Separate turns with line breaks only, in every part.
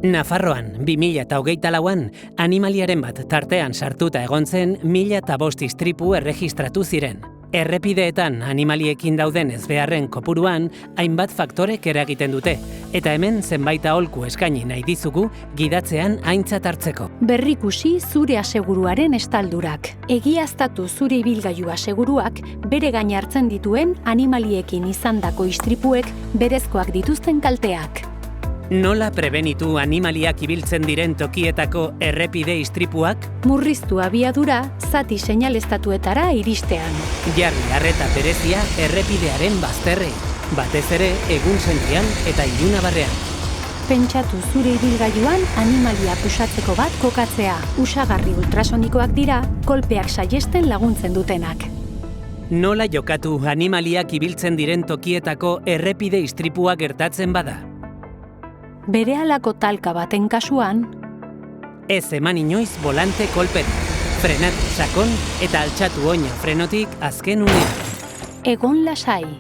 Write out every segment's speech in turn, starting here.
Nafarroan, 2024an, animaliaren bat tartean sartuta egon zen 1005 istripu erregistratu ziren. Errepideetan animaliekin dauden ezbeharren kopuruan hainbat faktorek eragiten dute, eta hemen zenbait aholku eskaini nahi dizugu gidatzean aintzat hartzeko.
Berrikusi zure aseguruaren estaldurak. Egiaztatu zure ibilgailu aseguruak bere gain hartzen dituen animaliekin izandako istripuek berezkoak dituzten kalteak.
Nola prebenitu animaliak ibiltzen diren tokietako errepide istripuak?
Murriztu abiadura zati seinaleztatuetara iristean.
Jarri arreta berezia errepidearen bazterrei, batez ere egun zentrian eta ilunabarrean.
Pentsatu zure ibilgailuan animalia puxatzeko bat kokatzea. Usagarri ultrasonikoak dira, kolpeak saihesten laguntzen dutenak.
Nola jokatu animaliak ibiltzen diren tokietako errepide istripua gertatzen bada?
Berehalako talka baten kasuan,
ez eman inoiz volante kolperik. Frenatu sakon eta altxatu oina frenotik azken unean.
egon lasai.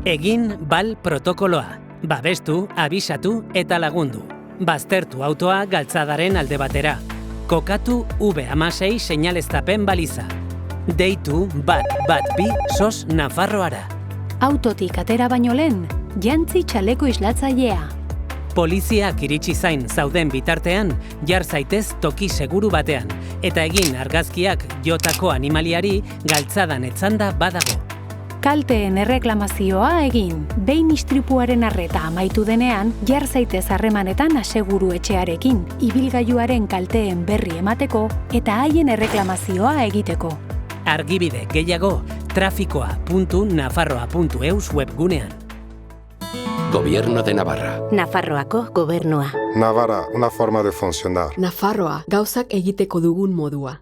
Egin bal protokoloa. Babestu, abisatu eta lagundu. Baztertu autoa galtzadaren alde batera. Kokatu V16 seinaleztapen baliza. Deitu bat-bat-bi SOS Nafarroara.
Autotik atera baino lehen, jantzi txaleko islatzailea.
Poliziak iritsi zain zauden bitartean, jar zaitez toki seguru batean, eta egin argazkiak jotako animaliari galtzadan etzanda badago.
Kalteen erreklamazioa egin. Behin istripuaren arreta amaitu denean, jar zaitez harremanetan aseguru etxearekin, ibilgailuaren kalteen berri emateko eta haien erreklamazioa egiteko.
Argibide gehiago, trafikoa.nafarroa.eus webgunean.
Gobierno de Navarra.
Nafarroako gobernua.
Navarra, una forma de funcionar.
Nafarroa, gauzak egiteko dugun modua.